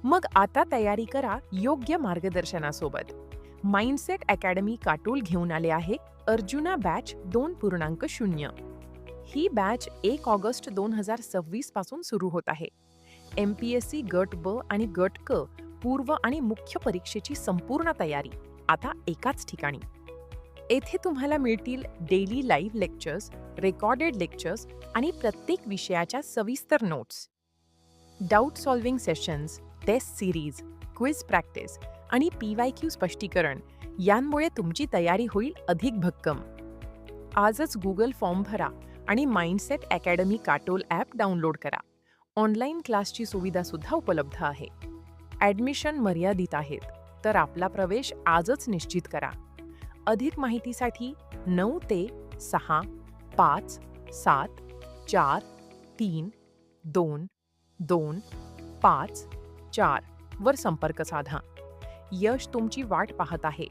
मग आता तयारी करा योग्य मार्गदर्शनासोबत. माइंडसेट अकॅडमी काटोल घेऊन आले आहे अर्जुना बॅच 2.0. ही बॅच 1 ऑगस्ट 2026 पासून सुरू होत आहे. MPSC गट ब आणि गट क पूर्व आणि मुख्य परीक्षेची संपूर्ण तयारी आता एकाच ठिकाणी. येथे तुम्हाला मिळतील daily live lectures, recorded lectures आणि प्रत्येक विषयाच्या सविस्तर notes. Doubt solving sessions, test series, quiz practice आणि PYQ स्पष्टीकरण यांमुळे तुमची तयारी होईल अधिक भक्कम. आजच गुगल फॉर्म भरा आणि mindset academy Katol app download करा. ऑनलाईन क्लासची सुविधा सुद्धा उपलब्ध आहे. ॲडमिशन मर्यादित आहेत, तर आपला प्रवेश आजच निश्चित करा. अधिक माहितीसाठी 9 ते 6 5 7 4 3 2 2 5 4 वर संपर्क साधा. यश तुमची वाट पाहत आहे.